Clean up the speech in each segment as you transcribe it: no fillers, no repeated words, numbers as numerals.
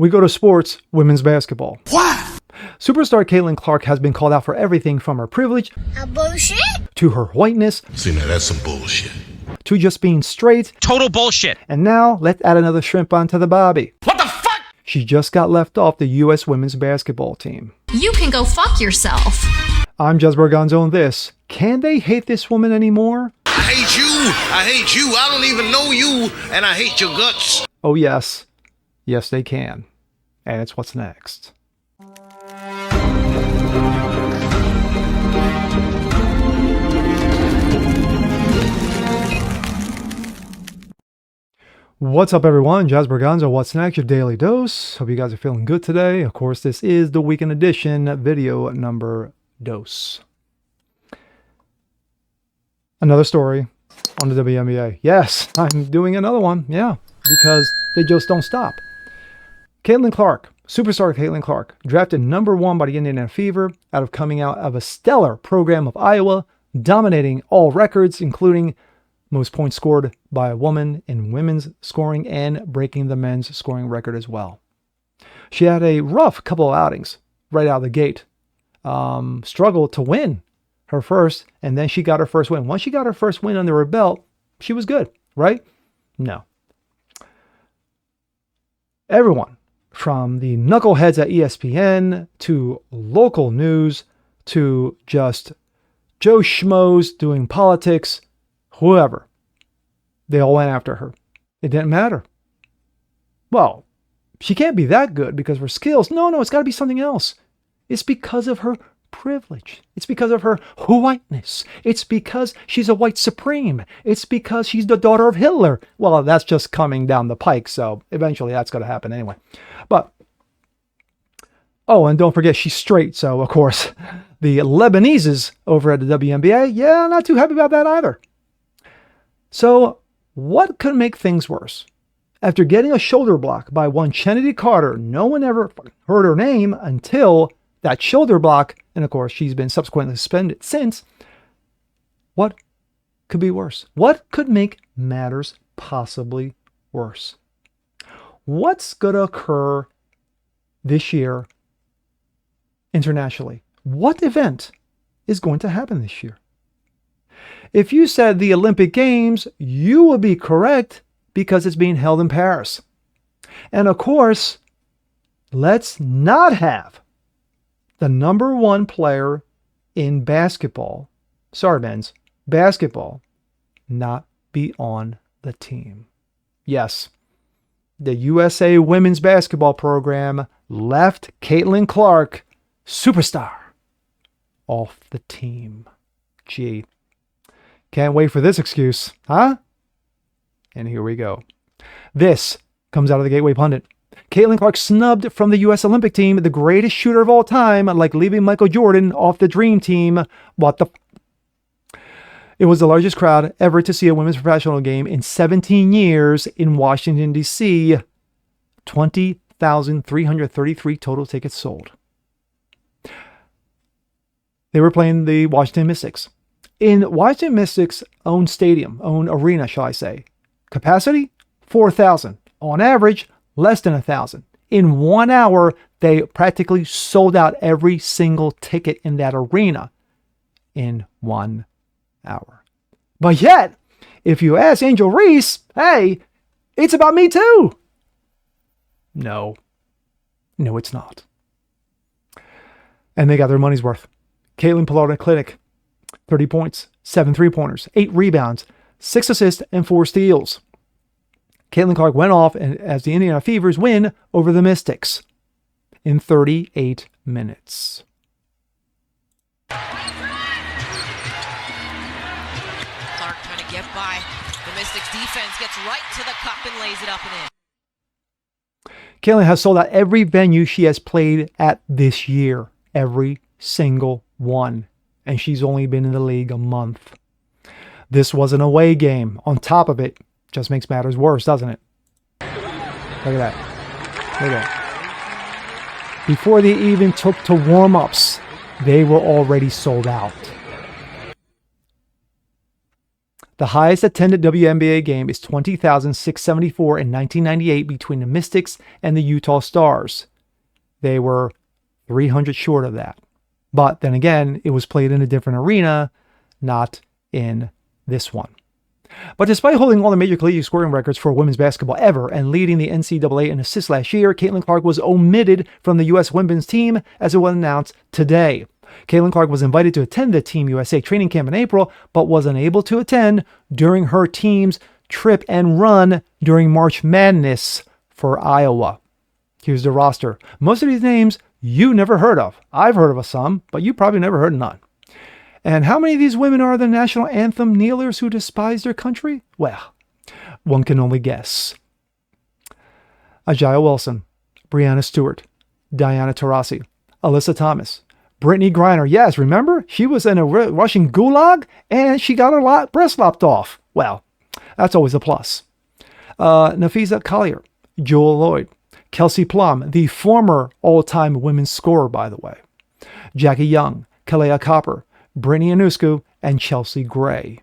We go to sports, women's basketball. Why? Superstar Caitlin Clark has been called out for everything from her privilege bullshit to her whiteness. See, now that's some bullshit. To just being straight. Total bullshit. And now, let's add another shrimp onto the bobby. What the fuck? She just got left off the U.S. women's basketball team. You can go fuck yourself. I'm Jez Berganzo, and this. Can they hate this woman anymore? I hate you. I hate you. I don't even know you. And I hate your guts. Oh, yes. Yes, they can. And it's what's next. What's up, everyone? Jez Berganzo, what's next? Your daily dose. Hope you guys are feeling good today. Of course, this is the weekend edition, video number dose. Another story on the WNBA. Yes, I'm doing another one. Yeah, because they just don't stop. Caitlin Clark, superstar Caitlin Clark, drafted #1 by the Indiana Fever out of coming out of a stellar program of Iowa, dominating all records, including most points scored by a woman in women's scoring and breaking the men's scoring record as well. She had a rough couple of outings right out of the gate. Struggled to win her first, and then she got her first win. Once she got her first win under her belt, she was good, right? No. Everyone, from the knuckleheads at ESPN to local news to just Joe Schmoes doing politics, whoever, they all went after her. It didn't matter. Well, she can't be that good because of her skills. No, it's got to be something else. It's because of her privilege. It's because of her whiteness. It's because she's a white supreme. It's because she's the daughter of Hitler. Well, that's just coming down the pike, so eventually that's going to happen anyway. But, oh, and don't forget, she's straight, so of course, the Lebaneses over at the WNBA, yeah, not too happy about that either. So, what could make things worse? After getting a shoulder block by one Chennedy Carter, no one ever heard her name until that shoulder block, and of course, she's been subsequently suspended since. What could be worse? What could make matters possibly worse? What's going to occur this year internationally? What event is going to happen this year? If you said the Olympic Games, you would be correct because it's being held in Paris. And of course, let's not have the #1 player in basketball, men's basketball, not be on the team. Yes, the USA women's basketball program left Caitlin Clark, superstar, off the team. Gee. Can't wait for this excuse, huh? And here we go. This comes out of the Gateway Pundit. Caitlin Clark snubbed from the U.S. Olympic team, the greatest shooter of all time, like leaving Michael Jordan off the Dream Team. What the... It was the largest crowd ever to see a women's professional game in 17 years in Washington, D.C. 20,333 total tickets sold. They were playing the Washington Mystics. In Washington Mystics' own stadium, own arena, shall I say, capacity, 4,000. On average, less than 1,000. In 1 hour, they practically sold out every single ticket in that arena in 1 hour. But yet, if you ask Angel Reese, hey, it's about me too. No, it's not. And they got their money's worth. Caitlin pulled out a clinic. 30 points, 7 3-pointers, 8 rebounds, 6 assists, and 4 steals. Caitlin Clark went off as the Indiana Fevers win over the Mystics in 38 minutes. Clark trying to get by. The Mystics defense gets right to the cup and lays it up and in. Caitlin has sold out every venue she has played at this year. Every single one. And she's only been in the league a month. This was an away game. On top of it, just makes matters worse, doesn't it? Look at that. Look at that. Before they even took to warm-ups, they were already sold out. The highest attended WNBA game is 20,674 in 1998 between the Mystics and the Utah Stars. They were 300 short of that. But then again, it was played in a different arena, not in this one. But despite holding all the major collegiate scoring records for women's basketball ever and leading the NCAA in assists last year, Caitlin Clark was omitted from the U.S. women's team as it was announced today. Caitlin Clark was invited to attend the Team USA training camp in April, but was unable to attend during her team's trip and run during March Madness for Iowa. Here's the roster. Most of these names you never heard of. I've heard of some, but you probably never heard of none. And how many of these women are the national anthem kneelers who despise their country? Well, one can only guess. Ajaia Wilson, Breanna Stewart, Diana Taurasi, Alyssa Thomas, Brittany Griner. Yes, remember? She was in a Russian gulag and she got her breast lopped off. Well, that's always a plus. Nafisa Collier, Jewel Lloyd, Kelsey Plum, the former all-time women's scorer, by the way, Jackie Young, Kalea Copper, Brittany Anusku, and Chelsea Gray.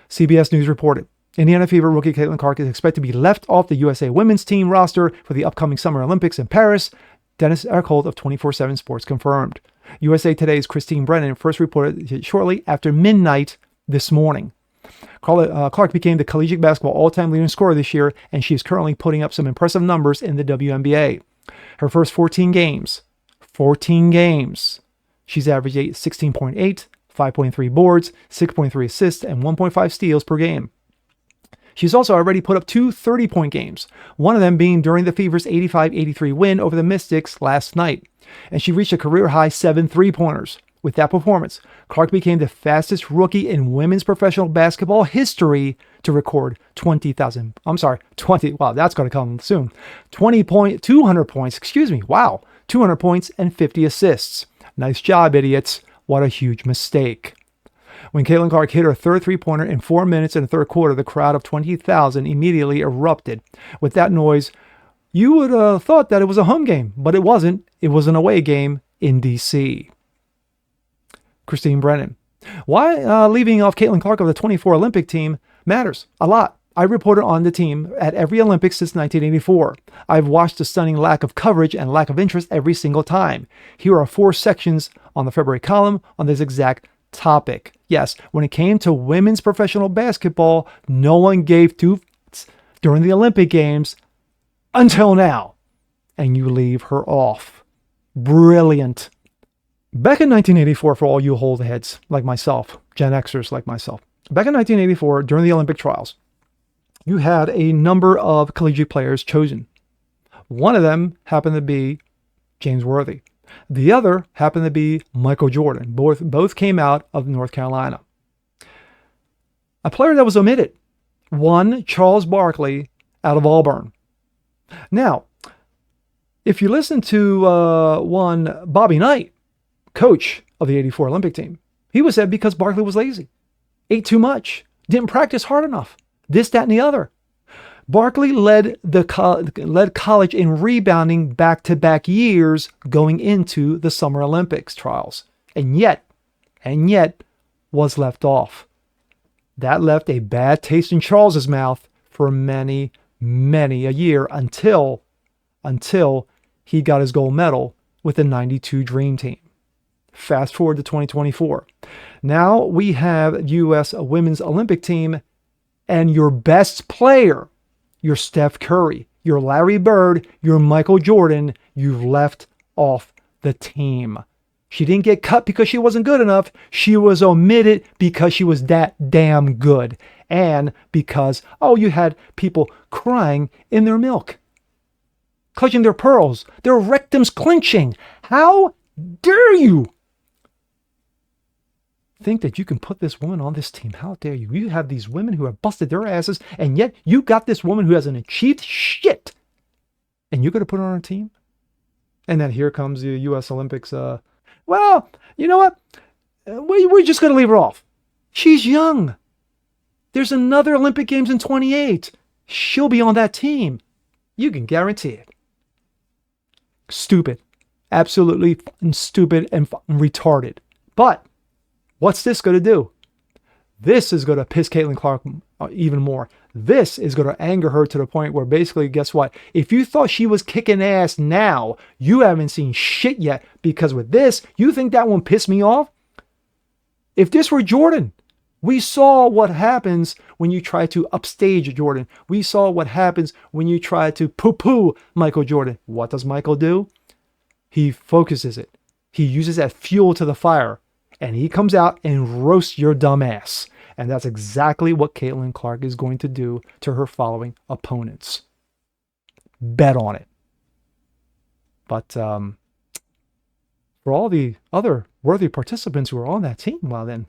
CBS News reported, Indiana Fever rookie Caitlin Clark is expected to be left off the USA women's team roster for the upcoming Summer Olympics in Paris. Dennis Erchold of 24/7 Sports confirmed. USA Today's Christine Brennan first reported it shortly after midnight this morning. Clark became the collegiate basketball all-time leading scorer this year, and she is currently putting up some impressive numbers in the WNBA. Her first 14 games, she's averaged 16.8, 5.3 boards, 6.3 assists, and 1.5 steals per game. She's also already put up 2 30-point games, one of them being during the Fever's 85-83 win over the Mystics last night. And she reached a career-high 7 3-pointers. With that performance, Clark became the fastest rookie in women's professional basketball history to record 200 points and 50 assists. Nice job, idiots. What a huge mistake. When Caitlin Clark hit her third three-pointer in 4 minutes in the third quarter, the crowd of 20,000 immediately erupted. With that noise, you would have thought that it was a home game, but it wasn't. It was an away game in D.C. Christine Brennan. Why leaving off Caitlin Clark of the 24 Olympic team matters a lot. I reported on the team at every Olympics since 1984. I've watched the stunning lack of coverage and lack of interest every single time. Here are 4 sections on the February column on this exact topic. Yes, when it came to women's professional basketball, no one gave 2 f***s during the Olympic Games until now. And you leave her off. Brilliant. Back in 1984, for all you old heads like myself, Gen Xers like myself, back in 1984, during the Olympic trials, you had a number of collegiate players chosen. One of them happened to be James Worthy. The other happened to be Michael Jordan. Both came out of North Carolina. A player that was omitted, one Charles Barkley out of Auburn. Now, if you listen to one Bobby Knight, coach of the 84 Olympic team, he was said because Barkley was lazy, ate too much, didn't practice hard enough, this, that, and the other. Barkley led college in rebounding back-to-back years going into the Summer Olympics trials, and yet was left off. That left a bad taste in Charles's mouth for many a year until he got his gold medal with the 92 Dream Team. Fast forward to 2024. Now we have U.S. Women's Olympic team, and your best player, your Steph Curry, your Larry Bird, your Michael Jordan, you've left off the team. She didn't get cut because she wasn't good enough. She was omitted because she was that damn good. And because, you had people crying in their milk, clutching their pearls, their rectums clenching. How dare you think that you can put this woman on this team? How dare you? You have these women who have busted their asses, and yet you got this woman who hasn't achieved shit, and you're going to put her on a team? And then here comes the U.S. Olympics. Well, you know what? We're just going to leave her off. She's young. There's another Olympic Games in 28. She'll be on that team. You can guarantee it. Stupid. Absolutely stupid and retarded. But what's this going to do? This is going to piss Caitlin Clark even more. This is going to anger her to the point where basically, guess what? If you thought she was kicking ass now, you haven't seen shit yet, because with this, you think that won't piss me off? If this were Jordan, we saw what happens when you try to upstage Jordan. We saw what happens when you try to poo-poo Michael Jordan. What does Michael do? He focuses it. He uses that fuel to the fire, and he comes out and roasts your dumb ass. And that's exactly what Caitlin Clark is going to do to her following opponents. Bet on it. But for all the other worthy participants who are on that team, well then,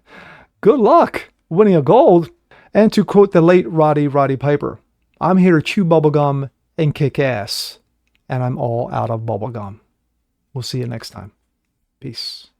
good luck winning a gold. And to quote the late Roddy Piper, I'm here to chew bubblegum and kick ass, and I'm all out of bubblegum. We'll see you next time. Peace.